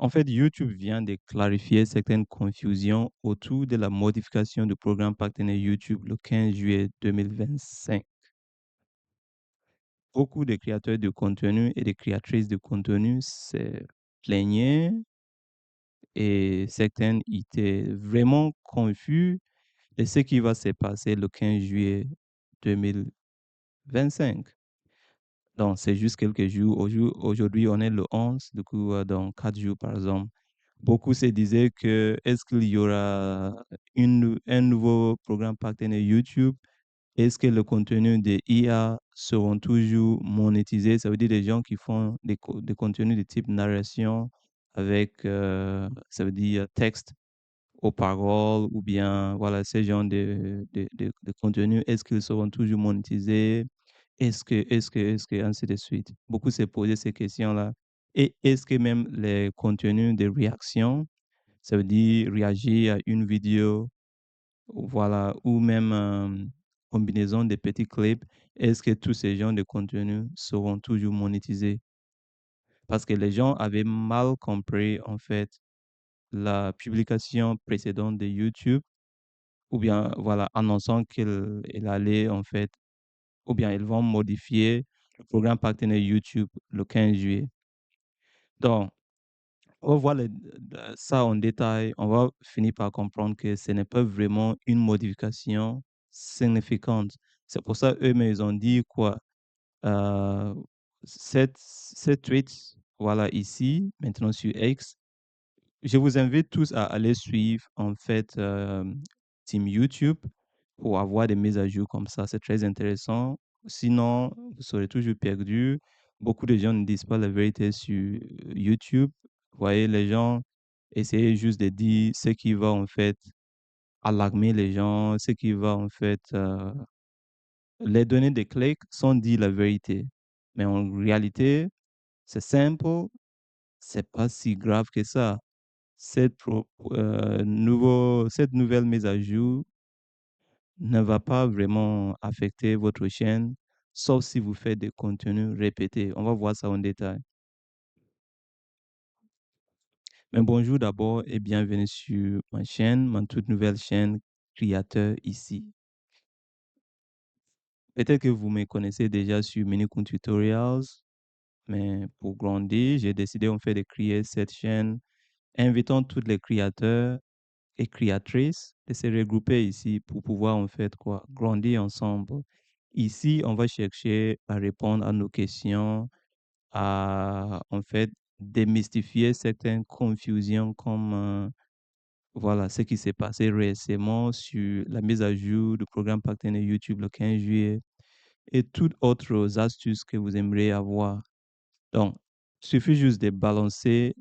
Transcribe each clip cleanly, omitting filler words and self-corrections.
En fait, YouTube vient de clarifier certaines confusions autour de la modification du programme partenaire YouTube le 15 juillet 2025. Beaucoup de créateurs de contenu et de créatrices de contenu se plaignaient et certains étaient vraiment confus de ce qui va se passer le 15 juillet 2025. Donc, c'est juste quelques jours. Aujourd'hui, on est le 11, du coup, dans 4 jours, par exemple. Beaucoup se disaient que est-ce qu'il y aura un nouveau programme partenaire YouTube? Est-ce que le contenu des IA seront toujours monétisés? Ça veut dire des gens qui font des contenus de type narration avec, ça veut dire texte aux paroles ou bien, voilà, ces genres de contenus. Est-ce qu'ils seront toujours monétisés? Ainsi de suite. Beaucoup se posaient ces questions-là. Et est-ce que même les contenus de réaction, ça veut dire réagir à une vidéo, voilà, ou même combinaison de petits clips, est-ce que tous ces genres de contenus seront toujours monétisés? Parce que les gens avaient mal compris, en fait, la publication précédente de YouTube, ou bien, voilà, annonçant qu'elle allait, en fait, ou bien ils vont modifier le programme partenaire YouTube le 15 juillet. Donc, on va voir ça en détail. On va finir par comprendre que ce n'est pas vraiment une modification significante. C'est pour ça eux-mêmes, ils ont dit quoi? Euh, cette tweet, voilà, ici, maintenant sur X, je vous invite tous à aller suivre, en fait, Team YouTube pour avoir des mises à jour comme ça. C'est très intéressant. Sinon, vous serez toujours perdu. Beaucoup de gens ne disent pas la vérité sur YouTube. Vous voyez, les gens essayent juste de dire ce qui va, en fait, alarmer les gens, ce qui va, en fait, les donner des clics sans dire la vérité. Mais en réalité, c'est simple, c'est pas si grave que ça. Cette nouvelle mise à jour ne va pas vraiment affecter votre chaîne, sauf si vous faites des contenus répétés. On va voir ça en détail. Mais bonjour d'abord et bienvenue sur ma chaîne, ma toute nouvelle chaîne Créateur ici. Peut-être que vous me connaissez déjà sur Minikun Tutorials, mais pour grandir, j'ai décidé en fait de créer cette chaîne, invitant tous les créateurs et créatrices de se regrouper ici pour pouvoir en fait quoi grandir ensemble. Ici, on va chercher à répondre à nos questions, à en fait démystifier certaines confusions comme voilà ce qui s'est passé récemment sur la mise à jour du programme partenaire YouTube le 15 juillet et toutes autres astuces que vous aimeriez avoir. Donc, il suffit juste de balancer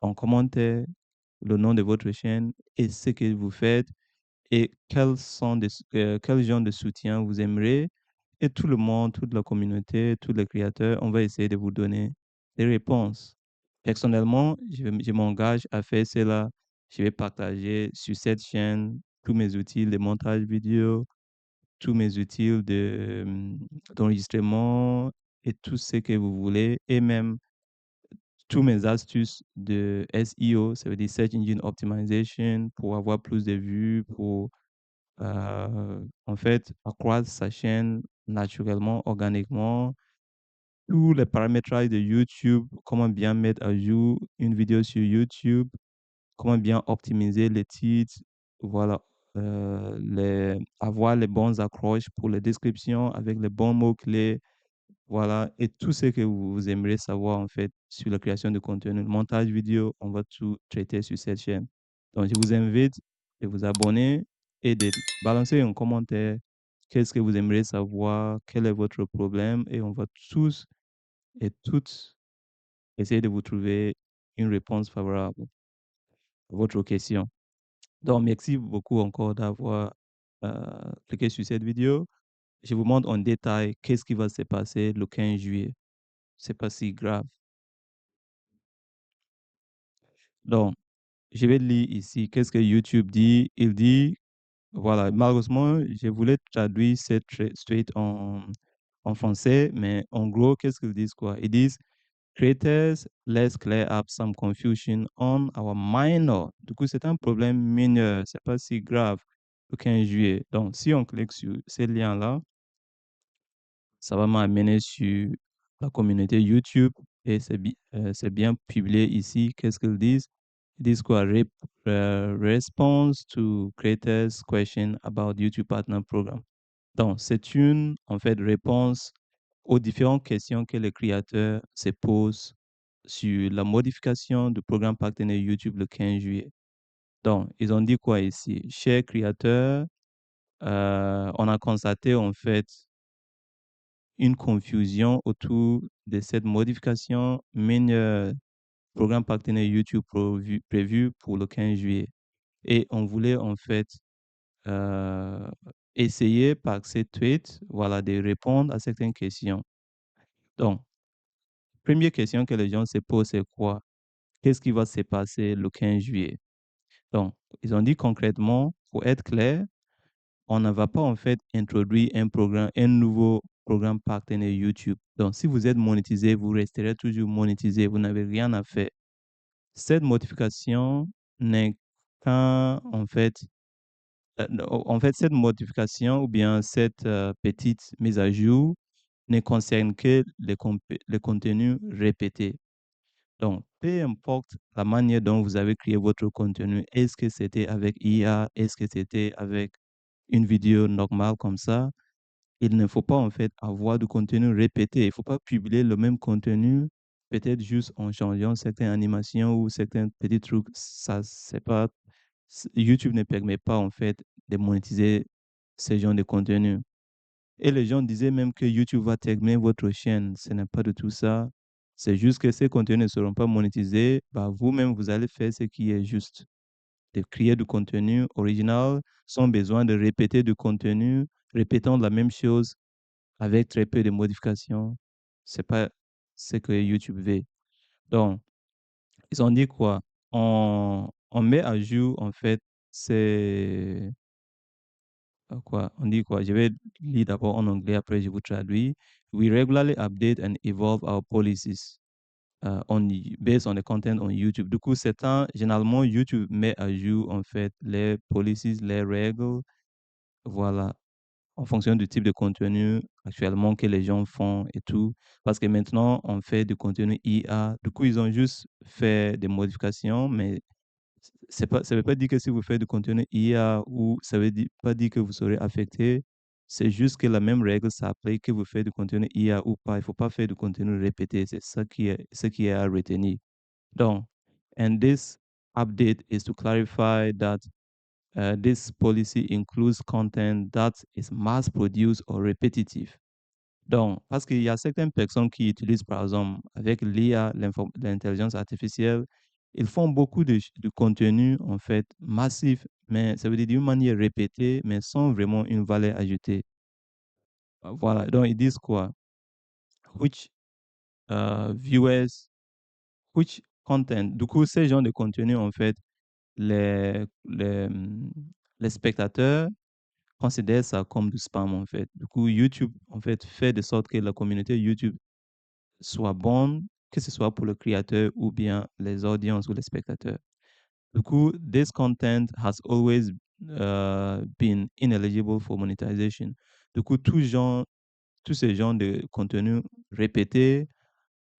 en commentaire le nom de votre chaîne et ce que vous faites et quel genre de soutien vous aimeriez. Et tout le monde, toute la communauté, tous les créateurs, on va essayer de vous donner des réponses. Personnellement, je m'engage à faire cela. Je vais partager sur cette chaîne tous mes outils de montage vidéo, tous mes outils d'enregistrement et tout ce que vous voulez, et même tous mes astuces de SEO, ça veut dire Search Engine Optimization, pour avoir plus de vues, pour en fait, accroître sa chaîne naturellement, organiquement. Tous les paramétrages de YouTube, comment bien mettre à jour une vidéo sur YouTube, comment bien optimiser les titres, voilà, avoir les bons accroches pour les descriptions avec les bons mots-clés, voilà, et tout ce que vous aimeriez savoir en fait sur la création de contenu, le montage vidéo, on va tout traiter sur cette chaîne. Donc, je vous invite de vous abonner et de balancer un commentaire. Qu'est-ce que vous aimeriez savoir? Quel est votre problème? Et on va tous et toutes essayer de vous trouver une réponse favorable à votre question. Donc, merci beaucoup encore d'avoir cliqué sur cette vidéo. Je vous montre en détail qu'est-ce qui va se passer le 15 juillet. C'est pas si grave. Donc, je vais lire ici. Qu'est-ce que YouTube dit? Il dit, voilà, malheureusement, je voulais traduire cette suite en français, mais en gros, qu'est-ce qu'ils disent quoi? Ils disent Creators, let's clear up some confusion on our minor. Du coup, c'est un problème mineur, c'est pas si grave le 15 juillet. Donc, si on clique sur ces liens-là, ça va m'amener sur la communauté YouTube et c'est bien publié ici. Qu'est-ce qu'ils disent? Ils disent quoi? Response to creators' question about YouTube Partner Program. Donc, c'est une, en fait, réponse aux différentes questions que les créateurs se posent sur la modification du programme partenaire YouTube le 15 juillet. Donc, ils ont dit quoi ici? Chers créateurs, on a constaté en fait une confusion autour de cette modification mineure programme partenaire YouTube prévu pour le 15 juillet. Et on voulait en fait euh, essayer par ces tweets, voilà, de répondre à certaines questions. Donc, première question que les gens se posent, c'est quoi? Qu'est-ce qui va se passer le 15 juillet? Donc, ils ont dit concrètement, pour être clair, on ne va pas en fait introduire un nouveau programme partenaire YouTube. Donc, si vous êtes monétisé, vous resterez toujours monétisé, vous n'avez rien à faire. Cette modification n'est qu'un, en fait, cette modification ou bien cette petite mise à jour ne concerne que les contenus répétés. Donc, peu importe la manière dont vous avez créé votre contenu, est-ce que c'était avec IA, est-ce que c'était avec une vidéo normale comme ça, il ne faut pas en fait avoir du contenu répété. Il ne faut pas publier le même contenu, peut-être juste en changeant certaines animations ou certains petits trucs. Ça, c'est pas, YouTube ne permet pas en fait de monétiser ce genre de contenu. Et les gens disaient même que YouTube va terminer votre chaîne. Ce n'est pas du tout ça. C'est juste que ces contenus ne seront pas monétisés. Bah, vous-même, vous allez faire ce qui est juste. De créer du contenu original sans besoin de répéter du contenu, répétant la même chose avec très peu de modifications. C'est pas ce que YouTube veut. Donc, ils ont dit quoi? On met à jour, en fait, c'est quoi? On dit quoi? Je vais lire d'abord en anglais, après je vous traduis. We regularly update and evolve our policies based on the content on YouTube. Du coup, c'est un, généralement, YouTube met à jour, en fait, les policies, les règles, voilà, en fonction du type de contenu actuellement que les gens font et tout. Parce que maintenant, on fait du contenu IA. Du coup, ils ont juste fait des modifications, mais ça veut pas dire que si vous faites du contenu IA ou ça veut pas dire que vous serez affecté. C'est juste que la même règle s'applique que vous faites du contenu IA ou pas. Il faut pas faire du contenu répété. C'est ça ce qui est à retenir. Donc, and this update is to clarify that this policy includes content that is mass produced or repetitive. Donc, parce qu'il y a certaines personnes qui utilisent, par exemple, avec l'IA, l'intelligence artificielle, ils font beaucoup de contenu, en fait, massif, mais ça veut dire d'une manière répétée, mais sans vraiment une valeur ajoutée. Voilà, donc ils disent quoi? Which viewers, which content. Du coup, ces genres de contenu, en fait, les, les, hum, les spectateurs considèrent ça comme du spam, en fait. Du coup, YouTube, en fait, fait de sorte que la communauté YouTube soit bonne, que ce soit pour le créateur ou bien les audiences ou les spectateurs. Du coup, this content has always been ineligible for monetization. Du coup, tous ces genres de contenus répétés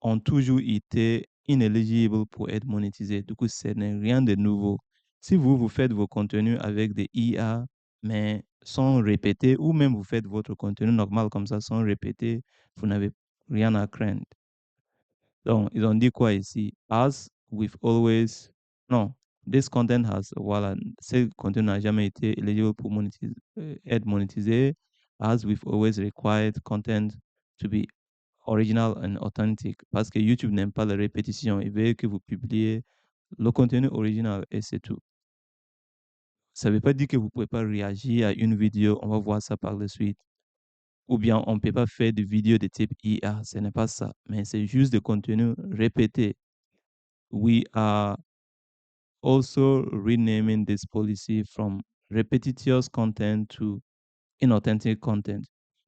ont toujours été inéligibles pour être monétisés. Du coup, ce n'est rien de nouveau. Si vous faites vos contenus avec des IA, mais sans répéter, ou même vous faites votre contenu normal comme ça, sans répéter, vous n'avez rien à craindre. Donc, ils ont dit quoi ici? As we've always... Non, this content has... Voilà, ce contenu n'a jamais été éligible pour être monétisé. As we've always required content to be original and authentic. Parce que YouTube n'aime pas la répétition. Il veut que vous publiez le contenu original et c'est tout. Ça ne veut pas dire que vous ne pouvez pas réagir à une vidéo. On va voir ça par la suite. Ou bien on ne peut pas faire de vidéos de type IA. Ce n'est pas ça. Mais c'est juste du contenu répété. We are also renaming this policy from repetitious content to inauthentic content.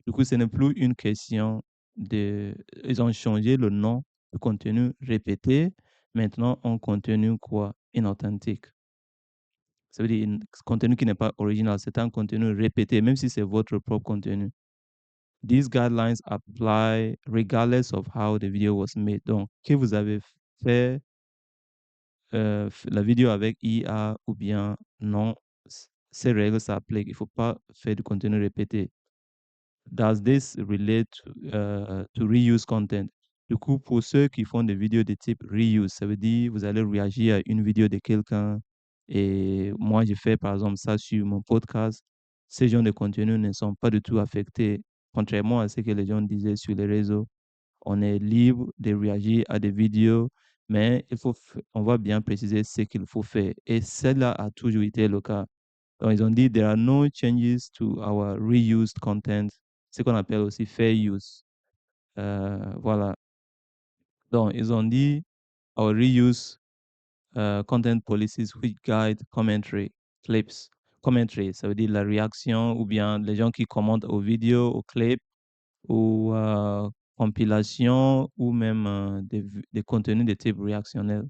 Du coup, ce n'est plus une question de... Ils ont changé le nom le contenu répété maintenant en contenu quoi? Inauthentique. Ça veut dire contenu qui n'est pas original, c'est un contenu répété, même si c'est votre propre contenu. These guidelines apply regardless of how the video was made. Donc, que vous avez fait la vidéo avec IA ou bien non, ces règles s'appliquent. Il ne faut pas faire du contenu répété. Does this relate to reuse content? Du coup, pour ceux qui font des vidéos de type reuse, ça veut dire vous allez réagir à une vidéo de quelqu'un et moi, je fais par exemple ça sur mon podcast. Ces genres de contenus ne sont pas du tout affectés, contrairement à ce que les gens disaient sur les réseaux. On est libre de réagir à des vidéos, mais on va bien préciser ce qu'il faut faire. Et cela a toujours été le cas. Donc, ils ont dit, there are no changes to our reused content, ce qu'on appelle aussi fair use. Voilà. Donc, ils ont dit, our reuse content policies which guide commentary, clips. Commentary, ça veut dire la réaction ou bien les gens qui commentent aux vidéos, aux clips ou compilations ou même des contenus de type réactionnel.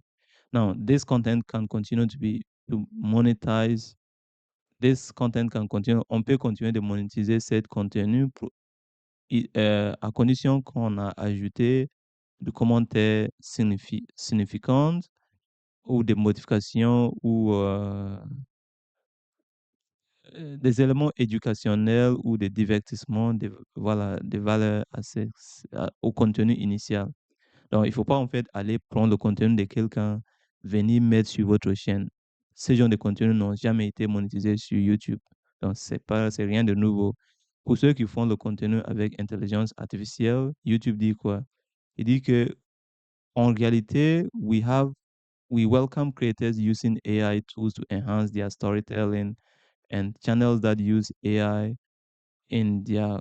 Now, this content can continue to monetize. This content can continue. On peut continuer de monétiser ce contenu à condition qu'on a ajouté des commentaires significants ou des modifications ou des éléments éducationnels ou des divertissements, voilà, des valeurs au contenu initial. Donc, il ne faut pas en fait aller prendre le contenu de quelqu'un, venir mettre sur votre chaîne. Ces genres de contenus n'ont jamais été monétisés sur YouTube. Donc, c'est rien de nouveau. Pour ceux qui font le contenu avec intelligence artificielle, YouTube dit quoi? Il dit que en réalité, we welcome creators using AI tools to enhance their storytelling and channels that use AI in their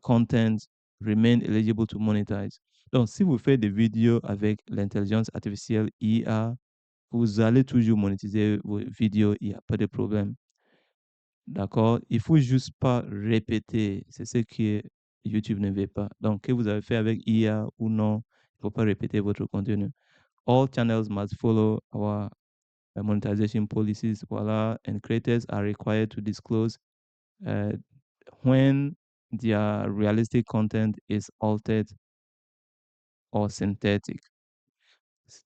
content remain eligible to monetize. Donc, si vous faites des vidéos avec l'intelligence artificielle IA, vous allez toujours monétiser vos vidéos, il n'y a pas de problème. D'accord? Il faut juste pas répéter. C'est ce que YouTube ne veut pas. Donc, que vous avez fait avec IA ou non, il ne faut pas répéter votre contenu. All channels must follow our monetization policies, voilà, and creators are required to disclose uh, when their realistic content is altered or synthetic.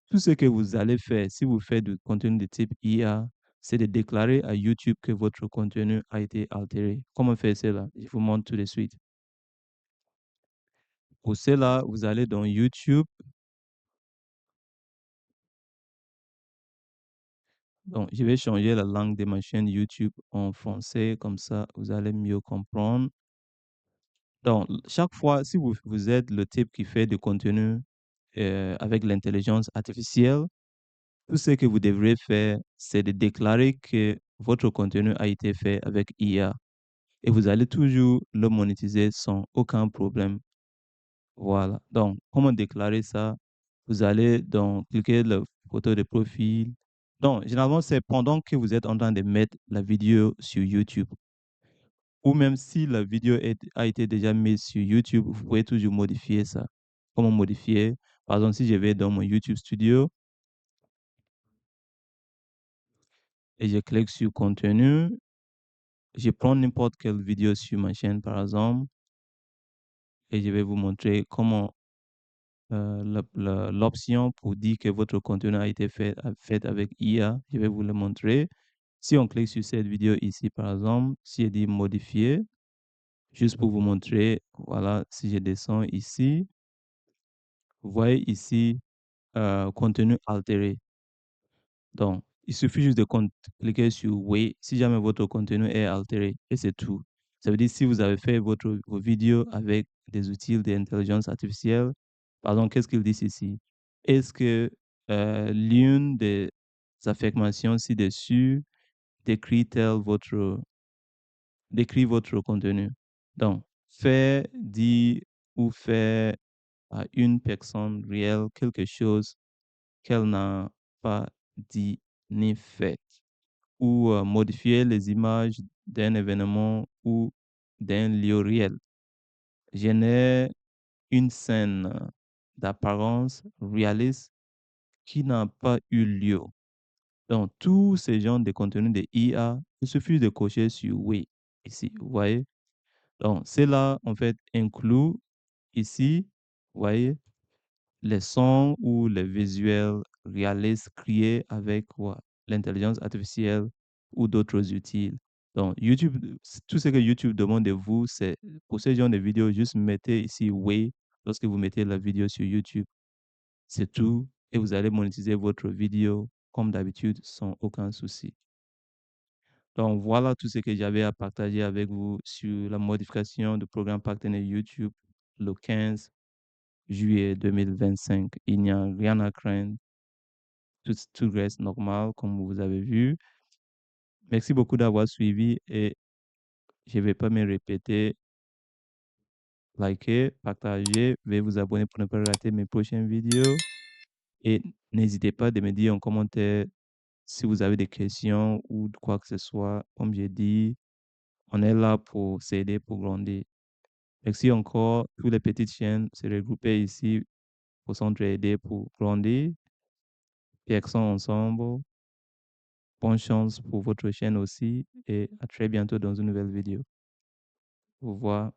Tout ce que vous allez faire, si vous faites du contenu de type IA, c'est de déclarer à YouTube que votre contenu a été altéré. Comment faire cela? Je vous montre tout de suite. Pour cela, vous allez dans YouTube. Donc, je vais changer la langue de ma chaîne YouTube en français, comme ça, vous allez mieux comprendre. Donc, chaque fois, si vous êtes le type qui fait du contenu avec l'intelligence artificielle, tout ce que vous devrez faire, c'est de déclarer que votre contenu a été fait avec IA et vous allez toujours le monétiser sans aucun problème. Voilà. Donc, comment déclarer ça? Vous allez donc cliquer la photo de profil. Donc, généralement, c'est pendant que vous êtes en train de mettre la vidéo sur YouTube. Ou même si la vidéo a été déjà mise sur YouTube, vous pouvez toujours modifier ça. Comment modifier? Par exemple, si je vais dans mon YouTube Studio et je clique sur contenu, je prends n'importe quelle vidéo sur ma chaîne, par exemple, et je vais vous montrer comment l'option pour dire que votre contenu a été fait avec IA. Je vais vous le montrer. Si on clique sur cette vidéo ici, par exemple, si je dis modifier, juste pour vous montrer, voilà, si je descends ici, vous voyez ici, contenu altéré. Donc, il suffit juste de cliquer sur oui si jamais votre contenu est altéré et c'est tout. Ça veut dire si vous avez fait vos vidéos avec des outils d'intelligence artificielle, pardon, qu'est-ce qu'ils disent ici? Est-ce que l'une des affirmations ci-dessus décrit votre contenu? Donc, faire, dire ou faire à une personne réelle quelque chose qu'elle n'a pas dit ni fait, ou modifier les images d'un événement ou d'un lieu réel. Génère une scène d'apparence réaliste qui n'a pas eu lieu. Donc, tous ces genres de contenus de IA, il suffit de cocher sur oui, ici, vous voyez. Donc, cela, en fait, inclut ici, vous voyez, les sons ou les visuels réalistes créés avec quoi? L'intelligence artificielle ou d'autres outils. Donc, YouTube, tout ce que YouTube demande de vous, c'est pour ce genre de vidéos, juste mettez ici oui lorsque vous mettez la vidéo sur YouTube. C'est tout. Et vous allez monétiser votre vidéo comme d'habitude sans aucun souci. Donc, voilà tout ce que j'avais à partager avec vous sur la modification du programme partenaire YouTube le 15 juillet 2025. Il n'y a rien à craindre. Tout reste normal, comme vous avez vu. Merci beaucoup d'avoir suivi et je ne vais pas me répéter. Likez, partagez, veuillez vous abonner pour ne pas rater mes prochaines vidéos. Et n'hésitez pas de me dire en commentaire si vous avez des questions ou de quoi que ce soit. Comme j'ai dit, on est là pour s'aider, pour grandir. Merci encore. Toutes les petites chaînes se regrouper ici pour s'entraider, pour grandir. Pierre ensemble. Bonne chance pour votre chaîne aussi et à très bientôt dans une nouvelle vidéo. Au revoir.